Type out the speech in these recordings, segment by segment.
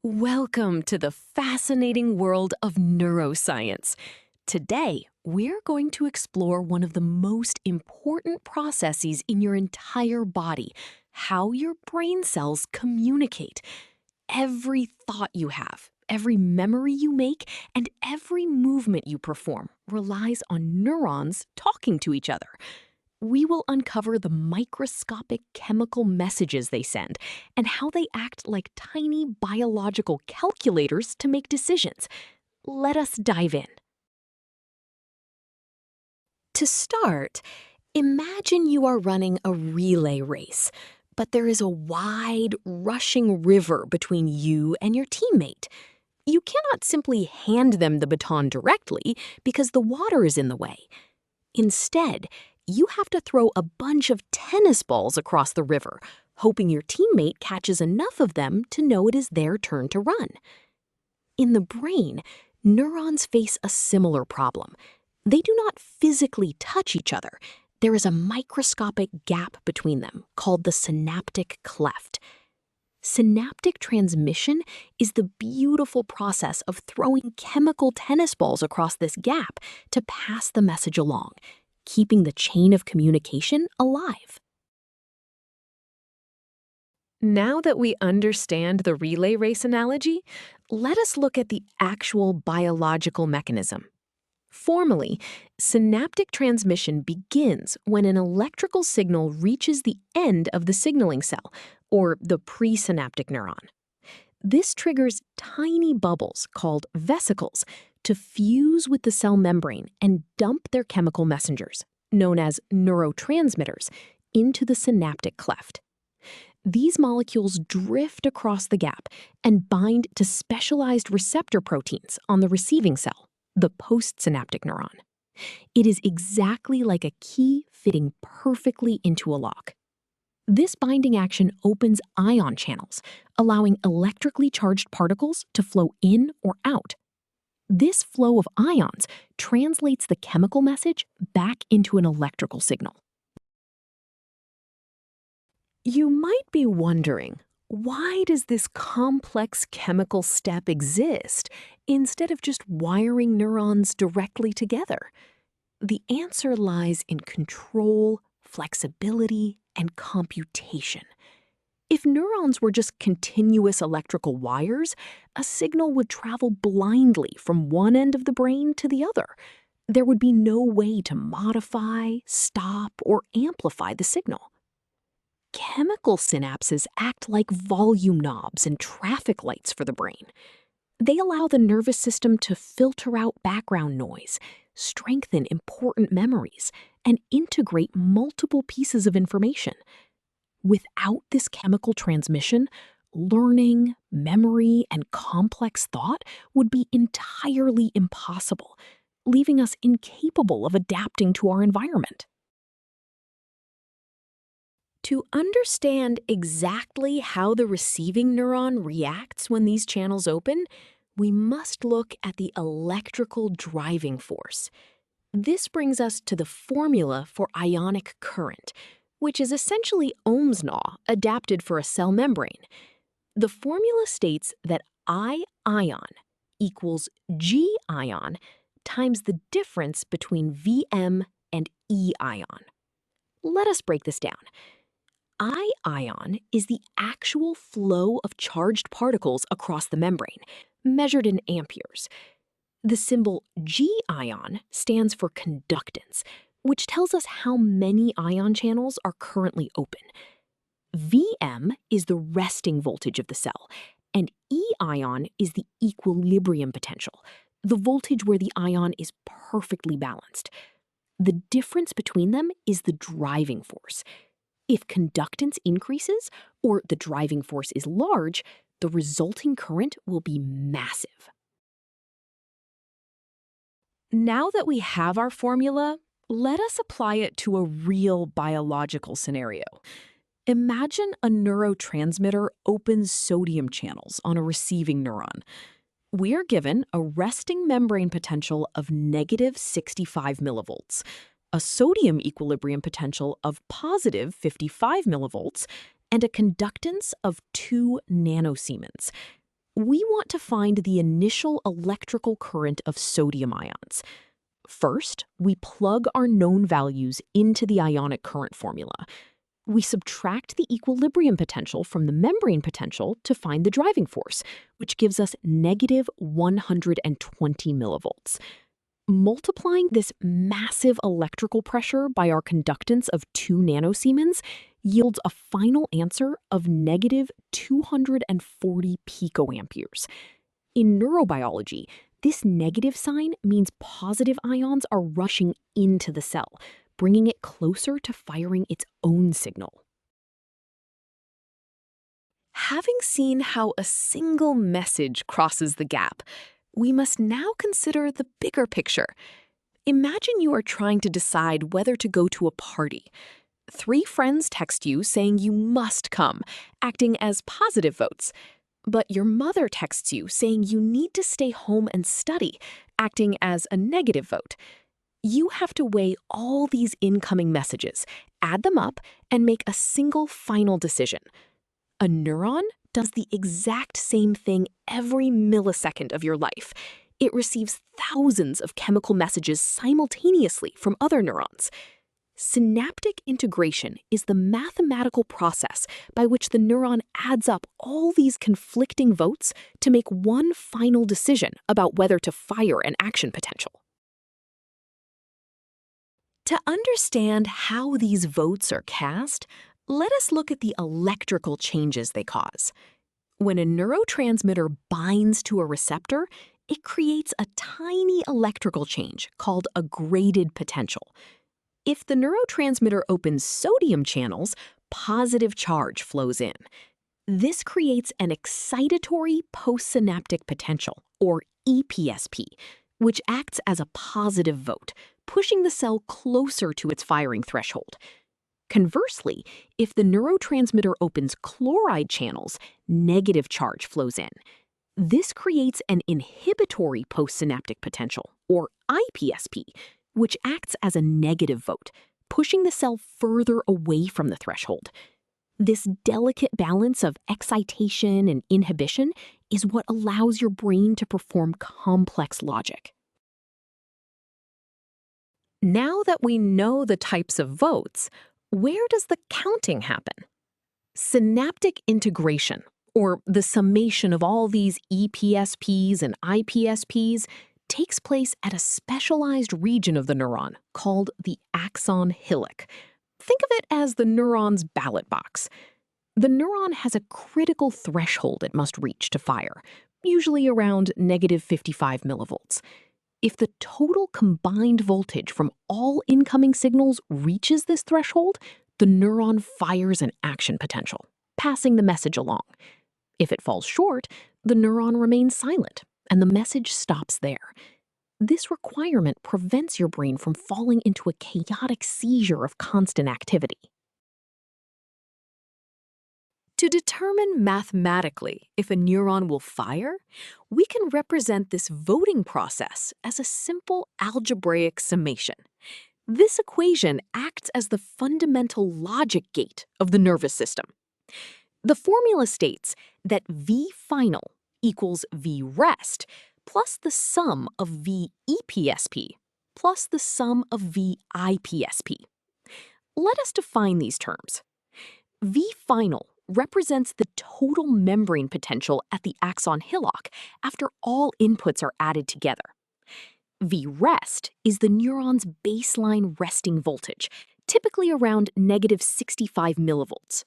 Welcome to the fascinating world of neuroscience. Today, we're going to explore one of the most important processes in your entire body, how your brain cells communicate. Every thought you have, every memory you make, and every movement you perform relies on neurons talking to each other. We will uncover the microscopic chemical messages they send and how they act like tiny biological calculators to make decisions. Let us dive in. To start, imagine you are running a relay race, but there is a wide, rushing river between you and your teammate. You cannot simply hand them the baton directly because the water is in the way. Instead, you have to throw a bunch of tennis balls across the river, hoping your teammate catches enough of them to know it is their turn to run. In the brain, neurons face a similar problem. They do not physically touch each other. There is a microscopic gap between them called the synaptic cleft. Synaptic transmission is the beautiful process of throwing chemical tennis balls across this gap to pass the message along, keeping the chain of communication alive. Now that we understand the relay race analogy, let us look at the actual biological mechanism. Formally, synaptic transmission begins when an electrical signal reaches the end of the signaling cell, or the presynaptic neuron. This triggers tiny bubbles called vesicles to fuse with the cell membrane and dump their chemical messengers, known as neurotransmitters, into the synaptic cleft. These molecules drift across the gap and bind to specialized receptor proteins on the receiving cell, the postsynaptic neuron. It is exactly like a key fitting perfectly into a lock. This binding action opens ion channels, allowing electrically charged particles to flow in or out. This flow of ions translates the chemical message back into an electrical signal. You might be wondering, why does this complex chemical step exist instead of just wiring neurons directly together? The answer lies in control, flexibility, and computation. If neurons were just continuous electrical wires, a signal would travel blindly from one end of the brain to the other. There would be no way to modify, stop, or amplify the signal. Chemical synapses act like volume knobs and traffic lights for the brain. They allow the nervous system to filter out background noise, strengthen important memories, and integrate multiple pieces of information. Without this chemical transmission, learning, memory, and complex thought would be entirely impossible, leaving us incapable of adapting to our environment. To understand exactly how the receiving neuron reacts when these channels open, we must look at the electrical driving force. This brings us to the formula for ionic current, which is essentially Ohm's law adapted for a cell membrane. The formula states that I ion equals G ion times the difference between Vm and E ion. Let us break this down. I ion is the actual flow of charged particles across the membrane, measured in amperes. The symbol G ion stands for conductance, which tells us how many ion channels are currently open. Vm is the resting voltage of the cell, and E ion is the equilibrium potential, the voltage where the ion is perfectly balanced. The difference between them is the driving force. If conductance increases, or the driving force is large, the resulting current will be massive. Now that we have our formula, let us apply it to a real biological scenario. Imagine a neurotransmitter opens sodium channels on a receiving neuron. We are given a resting membrane potential of negative 65 millivolts, a sodium equilibrium potential of positive 55 millivolts, and a conductance of 2 nanosiemens. We want to find the initial electrical current of sodium ions. First, we plug our known values into the ionic current formula. We subtract the equilibrium potential from the membrane potential to find the driving force, which gives us negative 120 millivolts. Multiplying this massive electrical pressure by our conductance of 2 nanosiemens yields a final answer of negative 240 picoamperes. In neurobiology, this negative sign means positive ions are rushing into the cell, bringing it closer to firing its own signal. Having seen how a single message crosses the gap, we must now consider the bigger picture. Imagine you are trying to decide whether to go to a party. 3 friends text you saying you must come, acting as positive votes. But your mother texts you saying you need to stay home and study, acting as a negative vote. You have to weigh all these incoming messages, add them up, and make a single final decision. A neuron does the exact same thing every millisecond of your life. It receives thousands of chemical messages simultaneously from other neurons. Synaptic integration is the mathematical process by which the neuron adds up all these conflicting votes to make one final decision about whether to fire an action potential. To understand how these votes are cast, let us look at the electrical changes they cause. When a neurotransmitter binds to a receptor, it creates a tiny electrical change called a graded potential. If the neurotransmitter opens sodium channels, positive charge flows in. This creates an excitatory postsynaptic potential, or EPSP, which acts as a positive vote, pushing the cell closer to its firing threshold. Conversely, if the neurotransmitter opens chloride channels, negative charge flows in. This creates an inhibitory postsynaptic potential, or IPSP, which acts as a negative vote, pushing the cell further away from the threshold. This delicate balance of excitation and inhibition is what allows your brain to perform complex logic. Now that we know the types of votes, where does the counting happen? Synaptic integration, or the summation of all these EPSPs and IPSPs, takes place at a specialized region of the neuron called the axon hillock. Think of it as the neuron's ballot box. The neuron has a critical threshold it must reach to fire, usually around negative 55 millivolts. If the total combined voltage from all incoming signals reaches this threshold, the neuron fires an action potential, passing the message along. If it falls short, the neuron remains silent, and the message stops there. This requirement prevents your brain from falling into a chaotic seizure of constant activity. To determine mathematically if a neuron will fire, we can represent this voting process as a simple algebraic summation. This equation acts as the fundamental logic gate of the nervous system. The formula states that V final equals V rest plus the sum of V EPSP plus the sum of V IPSP. Let us define these terms. V final represents the total membrane potential at the axon hillock after all inputs are added together. V rest is the neuron's baseline resting voltage, typically around negative 65 millivolts.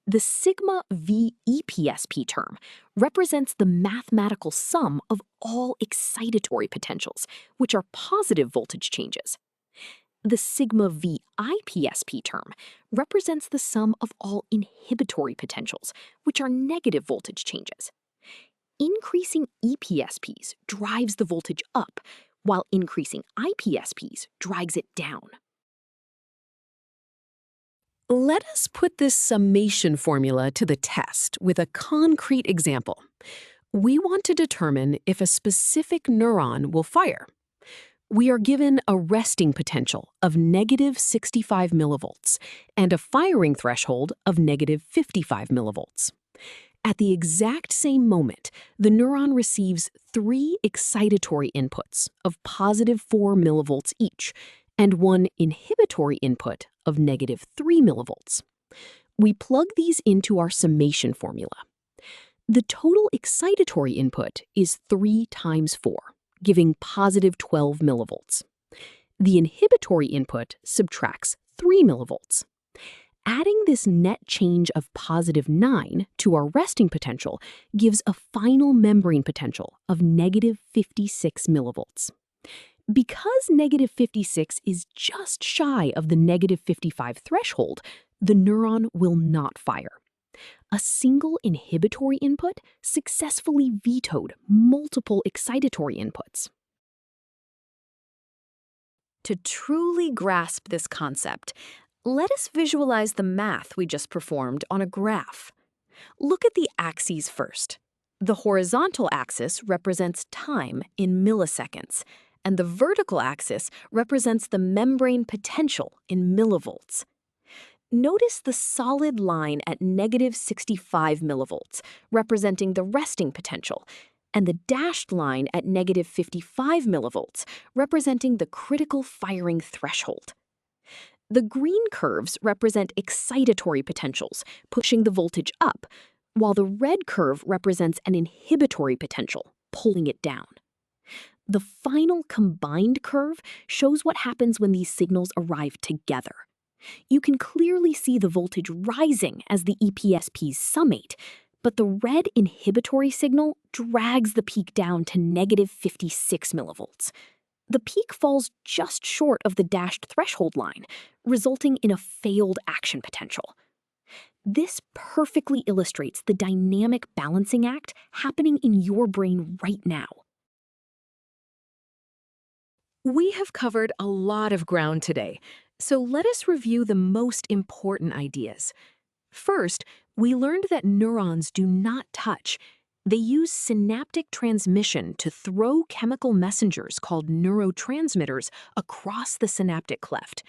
The sigma V EPSP term represents the mathematical sum of all excitatory potentials, which are positive voltage changes. The sigma V IPSP term represents the sum of all inhibitory potentials, which are negative voltage changes. Increasing EPSPs drives the voltage up, while increasing IPSPs drags it down. Let us put this summation formula to the test with a concrete example. We want to determine if a specific neuron will fire. We are given a resting potential of negative 65 millivolts and a firing threshold of negative 55 millivolts. At the exact same moment, the neuron receives 3 excitatory inputs of positive 4 millivolts each, and 1 inhibitory input of negative 3 millivolts. We plug these into our summation formula. The total excitatory input is 3 times 4, giving positive 12 millivolts. The inhibitory input subtracts 3 millivolts. Adding this net change of positive 9 to our resting potential gives a final membrane potential of negative 56 millivolts. Because negative 56 is just shy of the negative 55 threshold, the neuron will not fire. A single inhibitory input successfully vetoed multiple excitatory inputs. To truly grasp this concept, let us visualize the math we just performed on a graph. Look at the axes first. The horizontal axis represents time in milliseconds, and the vertical axis represents the membrane potential in millivolts. Notice the solid line at negative 65 millivolts, representing the resting potential, and the dashed line at negative 55 millivolts, representing the critical firing threshold. The green curves represent excitatory potentials, pushing the voltage up, while the red curve represents an inhibitory potential, pulling it down. The final combined curve shows what happens when these signals arrive together. You can clearly see the voltage rising as the EPSPs summate, but the red inhibitory signal drags the peak down to negative 56 millivolts. The peak falls just short of the dashed threshold line, resulting in a failed action potential. This perfectly illustrates the dynamic balancing act happening in your brain right now. We have covered a lot of ground today, so let us review the most important ideas. First, we learned that neurons do not touch. They use synaptic transmission to throw chemical messengers called neurotransmitters across the synaptic cleft.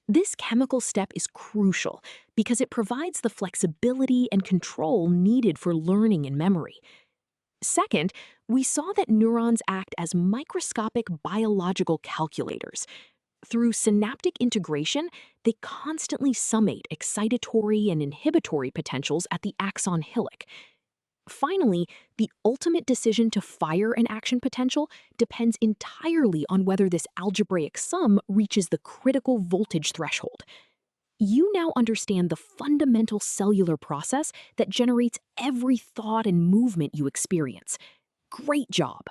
This chemical step is crucial because it provides the flexibility and control needed for learning and memory. Second, we saw that neurons act as microscopic biological calculators. Through synaptic integration, they constantly summate excitatory and inhibitory potentials at the axon hillock. Finally, the ultimate decision to fire an action potential depends entirely on whether this algebraic sum reaches the critical voltage threshold. You now understand the fundamental cellular process that generates every thought and movement you experience. Great job!